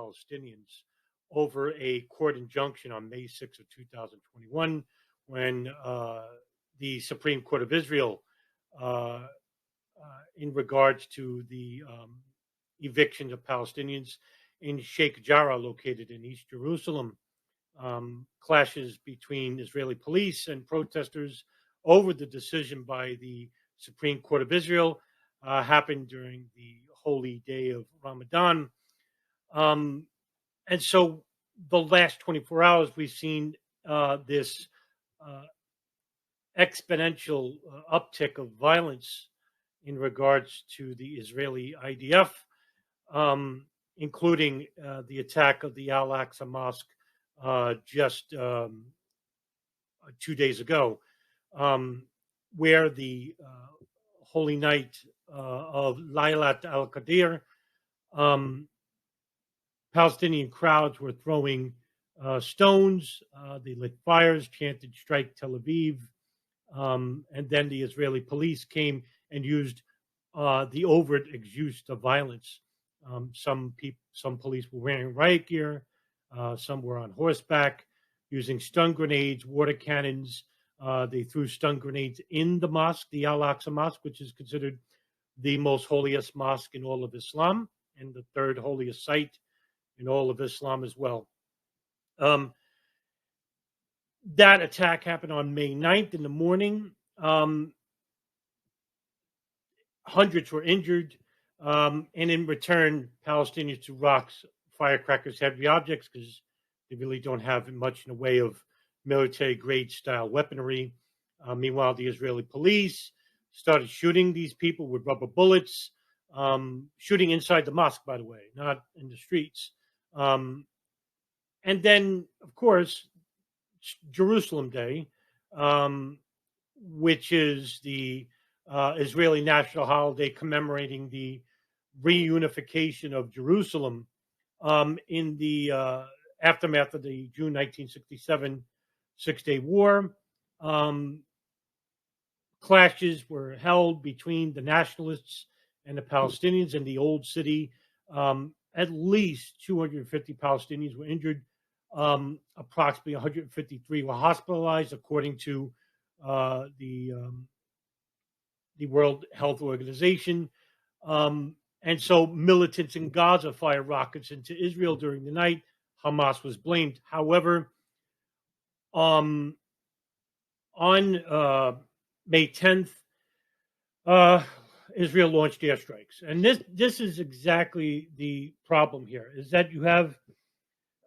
Palestinians over a court injunction on May 6th of 2021 when the Supreme Court of Israel, in regards to the eviction of Palestinians in Sheikh Jarrah, located in East Jerusalem, clashes between Israeli police and protesters over the decision by the Supreme Court of Israel happened during the holy day of Ramadan. And so the last 24 hours, we've seen this exponential uptick of violence in regards to the Israeli IDF, including the attack of the Aqsa Mosque just 2 days ago, where the holy night of Laylat al-Qadr, Palestinian crowds were throwing stones. They lit fires, chanted "Strike Tel Aviv," and then the Israeli police came and used the overt use of violence. Some police were wearing riot gear. Some were on horseback, using stun grenades, water cannons. They threw stun grenades in the mosque, the Al-Aqsa Mosque, which is considered the most holiest mosque in all of Islam and the third holiest site in all of Islam as well. That attack happened on May 9th in the morning. Hundreds were injured. And in return, Palestinians threw rocks, firecrackers, heavy objects, because they really don't have much in the way of military-grade style weaponry. Meanwhile, the Israeli police started shooting these people with rubber bullets, shooting inside the mosque, by the way, not in the streets. And then, of course, Jerusalem Day, which is the Israeli national holiday commemorating the reunification of Jerusalem in the aftermath of the June 1967 Six-Day War. Clashes were held between the nationalists and the Palestinians in the old city. At least 250 Palestinians were injured. Approximately 153 were hospitalized, according to the World Health Organization. And so militants in Gaza fired rockets into Israel during the night. Hamas was blamed. However, on May 10th, Israel launched airstrikes. And this is exactly the problem here, is that you have,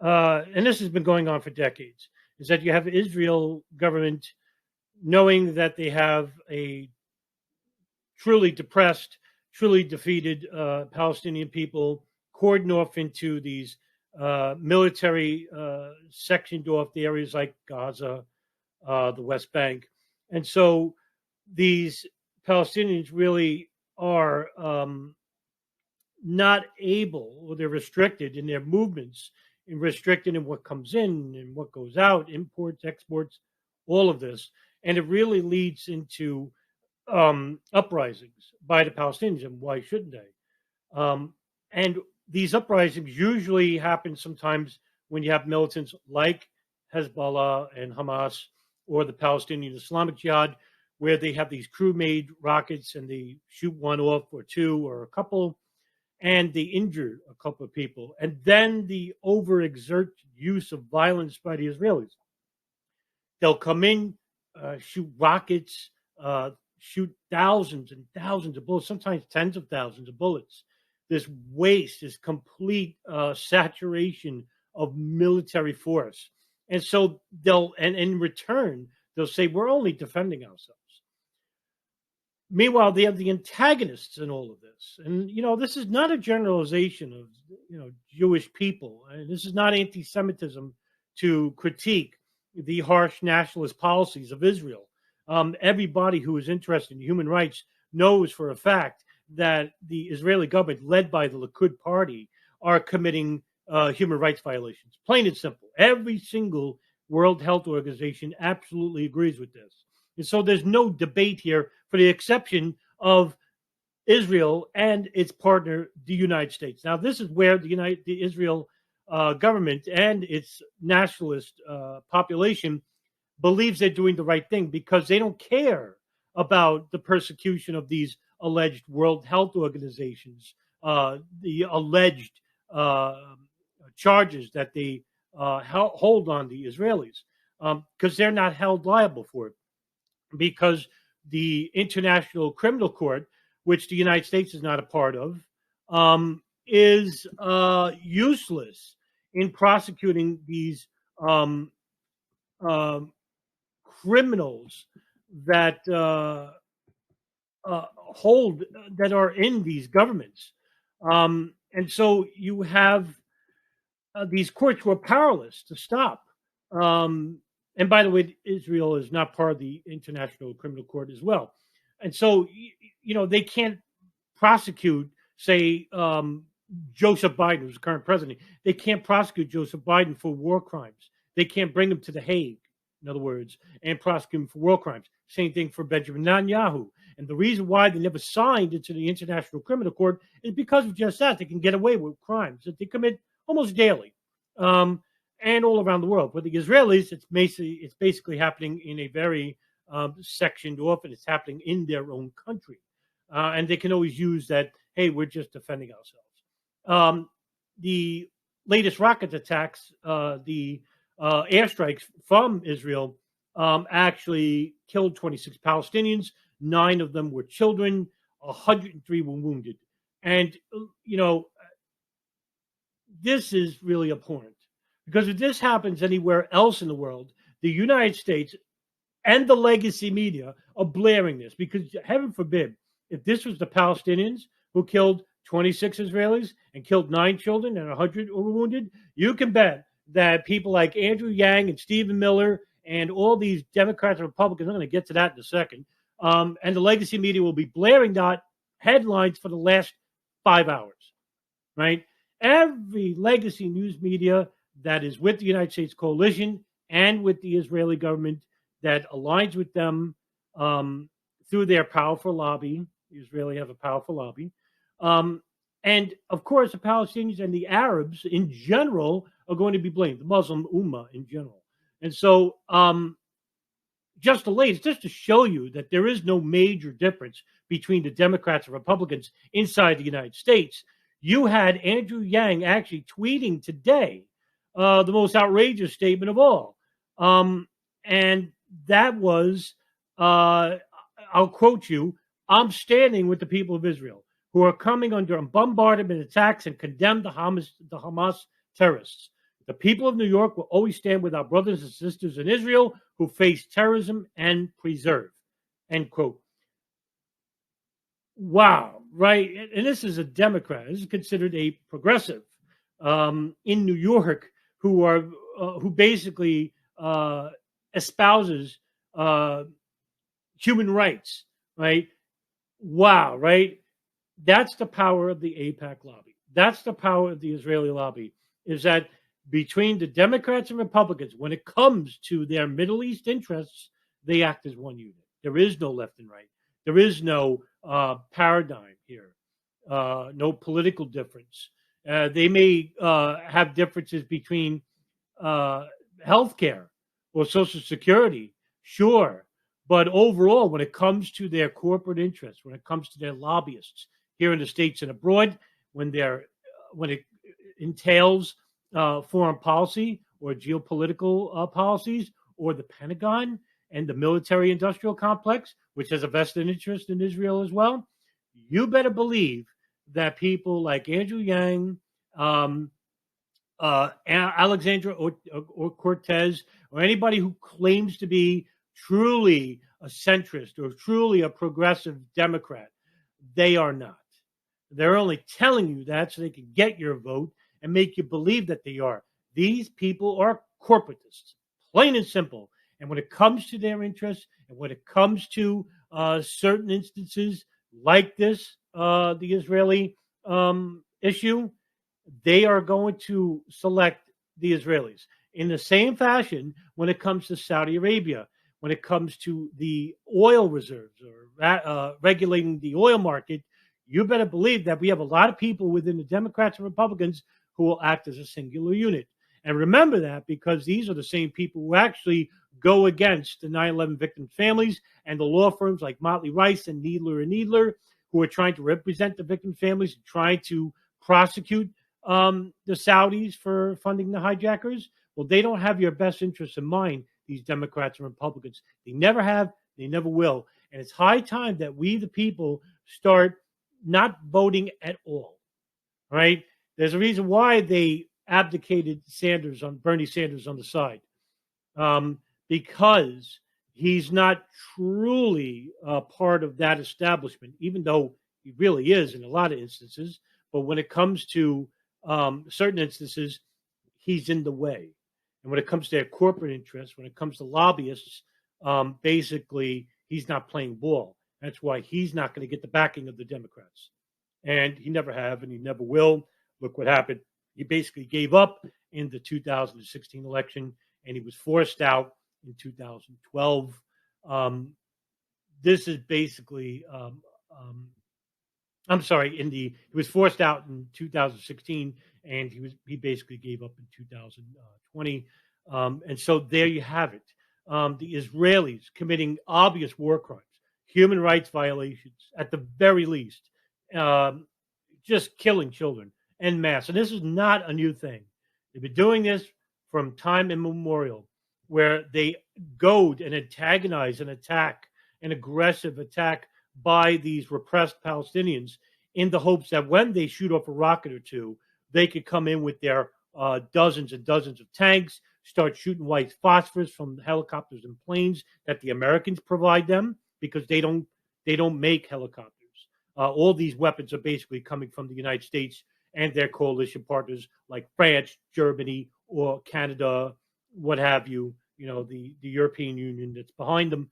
and this has been going on for decades, is that you have Israel government knowing that they have a truly depressed, truly defeated Palestinian people cordoned off into these military sectioned off the areas like Gaza, the West Bank. And so these Palestinians really are not able, or they're restricted in their movements, and restricted in what comes in and what goes out, imports, exports, all of this. And it really leads into uprisings by the Palestinians. And why shouldn't they? And these uprisings usually happen sometimes when you have militants like Hezbollah and Hamas or the Palestinian Islamic Jihad, where they have these crew-made rockets and they shoot one off or two or a couple, and they injure a couple of people. And then the overexert use of violence by the Israelis. They'll come in, shoot rockets, shoot thousands and thousands of bullets, sometimes tens of thousands of bullets. This waste, this complete saturation of military force. And so and in return, they'll say, we're only defending ourselves. Meanwhile, they have the antagonists in all of this. And, this is not a generalization of, Jewish people. And this is not anti-Semitism to critique the harsh nationalist policies of Israel. Everybody who is interested in human rights knows for a fact that the Israeli government, led by the Likud party, are committing human rights violations. Plain and simple. Every single World Health Organization absolutely agrees with this. And so there's no debate here, for the exception of Israel and its partner, the United States. Now, this is where Israel government and its nationalist population believes they're doing the right thing because they don't care about the persecution of these alleged World Health Organizations, the alleged charges that they hold on the Israelis, because they're not held liable for it. Because the International Criminal Court, which the United States is not a part of, is useless in prosecuting these criminals that hold that are in these governments, and so you have these courts who are powerless to stop. And by the way, Israel is not part of the International Criminal Court as well, and so they can't prosecute, say, Joseph Biden, who's the current president. They can't prosecute Joseph Biden for war crimes. They can't bring him to The Hague, in other words, and prosecute him for war crimes. Same thing for Benjamin Netanyahu. And the reason why they never signed into the International Criminal Court is because of just that. They can get away with crimes that they commit almost daily, and all around the world. But the Israelis, it's basically happening in a very sectioned off, and it's happening in their own country. And they can always use that, hey, we're just defending ourselves. The latest rocket attacks, the airstrikes from Israel actually killed 26 Palestinians. 9 of them were children. 103 were wounded. And, this is really abhorrent. Because if this happens anywhere else in the world, the United States and the legacy media are blaring this. Because heaven forbid, if this was the Palestinians who killed 26 Israelis and killed 9 children and 100 were wounded, you can bet that people like Andrew Yang and Stephen Miller and all these Democrats and Republicans, I'm going to get to that in a second, and the legacy media will be blaring that headlines for the last 5 hours, right? Every legacy news media that is with the United States coalition and with the Israeli government that aligns with them through their powerful lobby. The Israelis have a powerful lobby. And of course, the Palestinians and the Arabs in general are going to be blamed, the Muslim Ummah in general. And so just the latest, just to show you that there is no major difference between the Democrats and Republicans inside the United States, you had Andrew Yang actually tweeting today the most outrageous statement of all. And that was, I'll quote you, "I'm standing with the people of Israel who are coming under bombardment attacks and condemn the Hamas terrorists. The people of New York will always stand with our brothers and sisters in Israel who face terrorism and preserve." End quote. Wow, right? And this is a Democrat. This is considered a progressive in New York who basically espouses human rights, right? Wow, right? That's the power of the AIPAC lobby. That's the power of the Israeli lobby, is that between the Democrats and Republicans, when it comes to their Middle East interests, they act as one unit. There is no left and right. There is no paradigm here, no political difference. They may have differences between healthcare or Social Security, sure. But overall, when it comes to their corporate interests, when it comes to their lobbyists here in the States and abroad, when it entails foreign policy or geopolitical policies, or the Pentagon and the military-industrial complex, which has a vested interest in Israel as well, you better believe that people like Andrew Yang, Alexandra or Cortez, or anybody who claims to be truly a centrist or truly a progressive Democrat, they are not. They're only telling you that so they can get your vote and make you believe that they are. These people are corporatists, plain and simple. And when it comes to their interests, and when it comes to certain instances like this, the Israeli issue, they are going to select the Israelis. In the same fashion, when it comes to Saudi Arabia, when it comes to the oil reserves or regulating the oil market, you better believe that we have a lot of people within the Democrats and Republicans who will act as a singular unit. And remember that, because these are the same people who actually go against the 9/11 victims' families and the law firms like Motley Rice and Needler, who are trying to represent the victim families and trying to prosecute the Saudis for funding the hijackers. Well, they don't have your best interests in mind, these Democrats and Republicans. They never have, they never will. And it's high time that we, the people, start not voting at all. Right? There's a reason why they abdicated Bernie Sanders on the side, because he's not truly part of that establishment, even though he really is in a lot of instances. But when it comes to certain instances, he's in the way. And when it comes to their corporate interests, when it comes to lobbyists, basically, he's not playing ball. That's why he's not going to get the backing of the Democrats. And he never have, and he never will. Look what happened. He basically gave up in the 2016 election, and he was forced out in 2012. This is basically, I'm sorry, he was forced out in 2016, and he basically gave up in 2020. And so there you have it. The Israelis committing obvious war crimes, human rights violations, at the very least, just killing children en masse. And this is not a new thing. They've been doing this from time immemorial, where they goad and antagonize and attack, an aggressive attack by these repressed Palestinians, in the hopes that when they shoot off a rocket or two, they could come in with their dozens and dozens of tanks, start shooting white phosphorus from helicopters and planes that the Americans provide them, because they don't make helicopters. All these weapons are basically coming from the United States and their coalition partners like France, Germany, or Canada, what have you, the European Union that's behind them.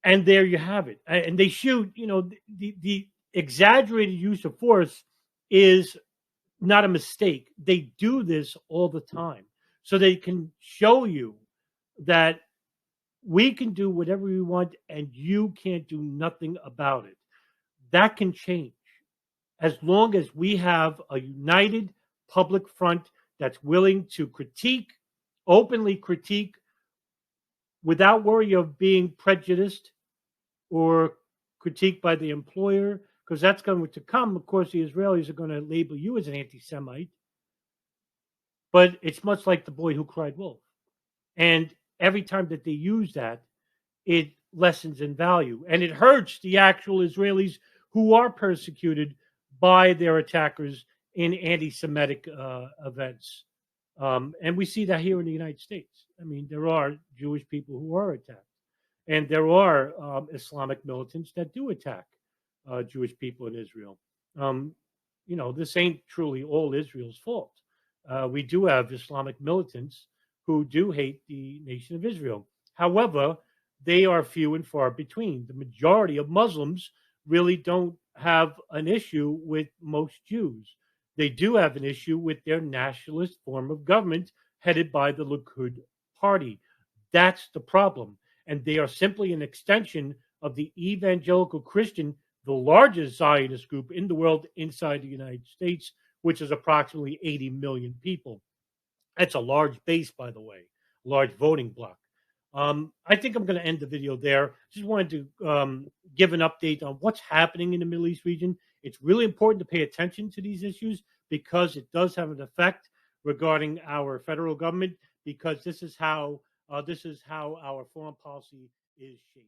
And there you have it. And they shoot, the exaggerated use of force is not a mistake. They do this all the time. So they can show you that we can do whatever we want and you can't do nothing about it. That can change as long as we have a united public front that's willing to openly critique, without worry of being prejudiced or critiqued by the employer, because that's going to come. Of course, the Israelis are going to label you as an anti-Semite, but it's much like the boy who cried wolf. And every time that they use that, it lessens in value, and it hurts the actual Israelis who are persecuted by their attackers in anti-Semitic events. And we see that here in the United States. I mean, there are Jewish people who are attacked, and there are Islamic militants that do attack Jewish people in Israel. This ain't truly all Israel's fault. We do have Islamic militants who do hate the nation of Israel. However, they are few and far between. The majority of Muslims really don't have an issue with most Jews. They do have an issue with their nationalist form of government headed by the Likud party. That's the problem. And they are simply an extension of the evangelical Christian, the largest Zionist group in the world inside the United States, which is approximately 80 million people. That's a large base, by the way, large voting bloc. I think I'm going to end the video there. Just wanted to give an update on what's happening in the Middle East region. It's really important to pay attention to these issues because it does have an effect regarding our federal government, because this is how our foreign policy is shaped.